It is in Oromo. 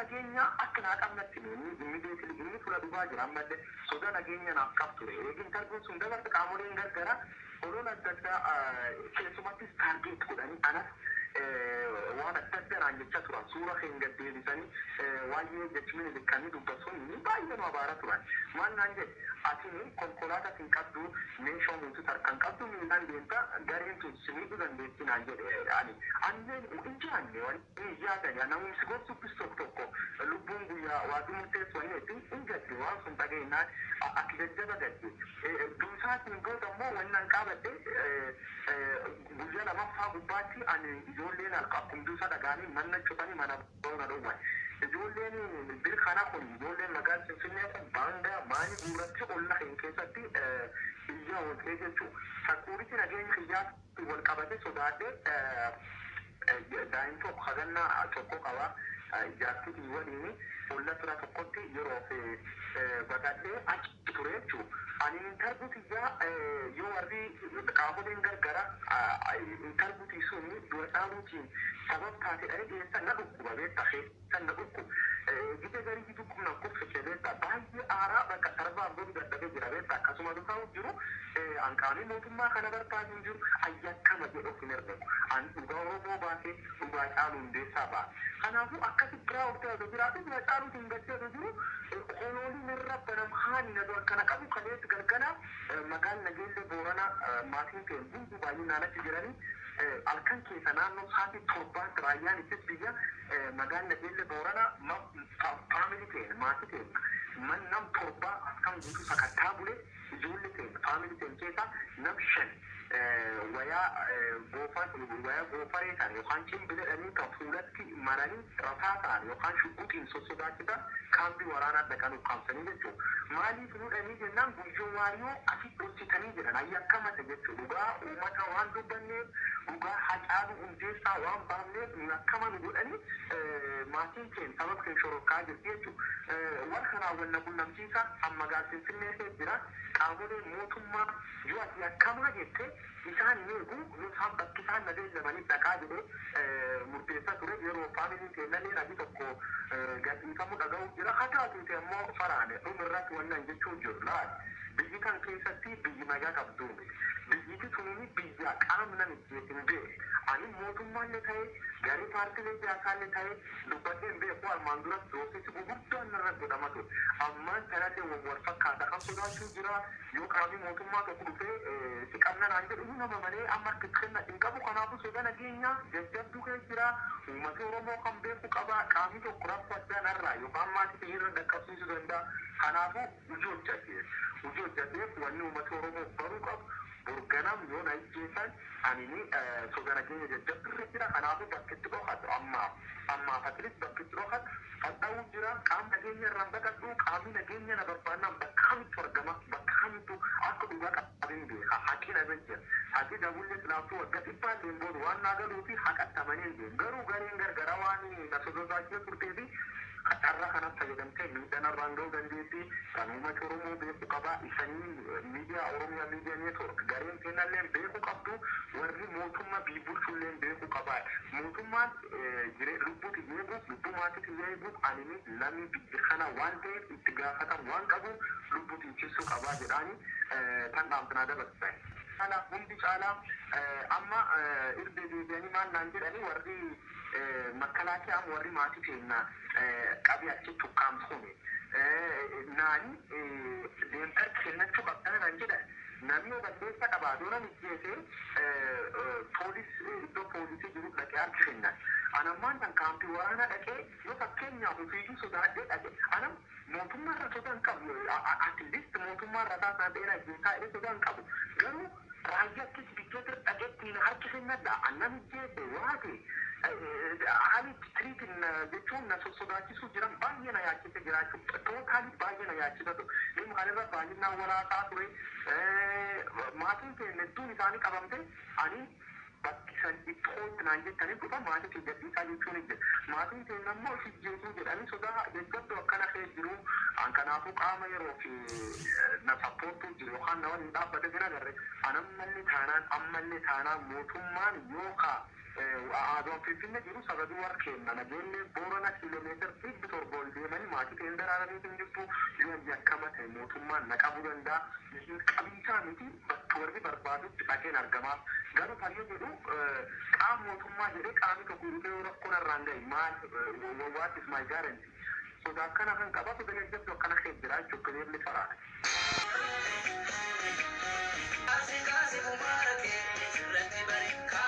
nagenya akkana qabnatti immediately inni fula dhugaa jira ammallee soda nagenya naaf qabtu eegin tarbuun sun dabarta qaamoleen gargara olola adda keessumatti target godhanii anas waan adda addaan jecha turan suura hin gaddeebisanii waa'ee jechmini likkanii dubbasuun ni baay'ee nu abaara turan maal naan jedhe atini konkolaataa hin qabdu meeshaa nuti tarkan qabdu miidhaan deemta gareen tun simiidhu dandeessi naan jedhe ani anneen injaanne wanni yaadanya namni si gorsu bistook tokko lubbuun guyyaa waaduu murteessu wanni etti hin gadde waan sun dhageenyaan akka jajjaba gadde duusaatiin booda immoo wannan qaabadde guyyaa lamaffaa gubbaatti ani ijoolleen akkuma duusa dhagaanii manna cufanii mana boona dhowwan ijoolleen birkana kun ijoolleen magaalaa Finfinnee kun baangaa maanii guurratti olla hin keessatti iyyaa ooltee jechuun sakuuritti nageenya xiyyaatti wal qabate sodaadhee daa'im tokko hagannaa tokko qaba jaartii waliin olla tura tokkotti yeroo baqadhee achi ture jechuun ani intarbuuti yoo warri qaamoleen gargara intarbuutii sun du'a dhaaluutiin sabab taate dhahee dhiyeessan na dhukkuba beektaa keessan na dhukkuba gite garii dhukkubna kuffise beektaa baay'ee aaraa bakka sarbaan godhu dadhabee jira beektaa akkasuma dhufaa'u jiru anqaanii mootummaa kana barbaadu jiru ayyakkama jedhu hin ergamu an dhugaa oromoo baasee dhugaa caalu hundeessaa ba'a kanaafuu akkasi biraa of ta'e jiraatu bira caaluuti hin gaddeetu jiru honooliin irra banam haani na kana qabu kaleetti galgala magaalaa nageellee boorana maatiin ta'e hundi baay'inaan achi jiranii alkan keessa naannoo sa'aatii torbaan raayyaan ittis biyya magaalaa nageellee boorana faamilii ta'e maatii ta'e man nam torbaa akkam guutuu sakattaa bule ijoollee ta'e faamilii ta'e keessa nam shan wayaa goofaree ta'an yookaan cimbiladhanii kan fuulatti maranii rasaa ta'an yookaan shugguxiin sossodaachisa kaambii waraanaa dhaqan ukkaamsanii jechuudha. Maaliif fuudhanii jennaan guyyoo waayoo asii dhoksitanii jiran ayyakkamata jechuudha. Dhugaa uummata waan dubbanneef dhugaa hacaalu hundeessaa waan baafneef akkama nu godhanii maatiin keenya sababa keenya shororkaa jirti jechuudha. Warra kanaa wal quunnamsiisa amma Finfinnee jira qaamoleen mootummaa yoo ati akkamaa jettee isaan eegu isaan bakki isaan nadeellamanii dhaqaa jedhee murteessaa ture yeroo faamiliin keenyallee rabii tokko gadhiifamuu dhaga'u jira haa taatuuti ammoo faraane dhumirratti wannan jechuun jiru laal biyyi kan keessatti biyyi nagaa qabdu biyyiti sunini biyya qaamna mijjeetin bee ani mootummaallee ta'e garii paartilee siyaasaallee ta'e dubbadheen beeku armaan dura doosisi gurguddaan irra godhamatu ammaan kanallee wal fakkaata kan sodaachuu jira yoo qaamni mootummaa tokko dhufee si qabna naan jedhu nama malee amma kenna hin qabu kanaafuu soda nageenyaa jajjabduu kee jira uummata oromoo kan beeku qaba qaamni tokko rakkoo addaan irraa yookaan maatii irra dhaqqabsiisuu danda'a kanaafuu hojii hojjateef wanni uummata oromoo baruu qabu burganam yoo na ijjeessan anini soda nageenya jajjabdurre jira kanaafuu bakkitti dhokatu ammaa fatilis bakkitti dhokatu fadha'uu jira qaam nageenya irraan baqadhu qaamni nageenya na barbaannaan bakka kamitti argama bakka kamittu akka dhugaa qabeen beeka haqi dhabee jira haqi dabullee silaaftuu wagga dhibbaan deemboodu waan naa galuufi haqattamanii deemu garuu gareen gargara waan na sodosaachee turtee fi Qatarra kanatti fayyadamtee miidhaan irraan ga'uu dandeessi kan uummata oromoo beeku qaba isanii miidiyaa oromiyaa miidiyaa neetwork gareen seenallee beeku qabdu warri mootummaa bulchullee beeku qaba mootummaan lubbuuti eeguuf lubbuu maatiitti eeguuf anini namni biyya kana waan ta'eef itti gaafatan waan qabu lubbuuti ibsuu qaba jedhaani kan dhaamsinaa dabarsan. Kana hundi caalaa amma irbee deebi'anii maal naan jedhanii warri makkalaakiyaa warri maatii keenya qabii achi tukkaamsuuni naani deemtar kennachuu qabdana naan jedhan namni balleessa qabaa doona mijjeesee poolis iddoo poolisii jiru dhaqee harki kennan anammaan kan kaampii waraana dhaqee yoo fakkeenyaaf ofiiyyuu sodaadhee dhaqe anam mootummaa irra sodaa hin qabu atleast mootummaa irra taasisa dheeraa jeesaa jedhee sodaa hin qabu garuu raayyaattis biyyoota dhaqeettiin harki kennadha anna mijjeesse waate hali tiriitiin jechuun na sodaachisuu jiran baay'ee na yaachise jiraachuu tootaalii baay'ee na yaachisatu dhimma kanarra baay'inaan waraasaa ture maatiin keenya hedduun isaanii qabamte ani bakki san ittootti naan jettanii dhufa maatii fi gadhiisaa jechuun hin jedhu. Maatiin keenya immoo hijjeetuu jedhanii sodaa deeggartuu akkana kee jiru kanaafuu qaama yeroo fi na sappoortuu jiru yookaan na waliin dhaabbate bira garre ammallee taanaan mootummaan yookaan aadaan finfinne jiru sababii warra kenna nageelle boorana kiiloomeetira 100 ol deemanii maatii keenya daraaranii hin jirtu yoo yakkama ta'e mootummaan na qabuu danda'a. Qabiinsaa miti bakka warri barbaadutti dhaqeen argamaa. Garuu fayyoo jedhu qaama mootummaa jedhee qaamni tokko dhufee rakkoon irraan gahe maal what is my guarantee? Sodaa akkana kan qabatu deeggartu akkana kee jira jechuudha beelli faraadha. Asii kaasee mubaarake sirratti bariikaa.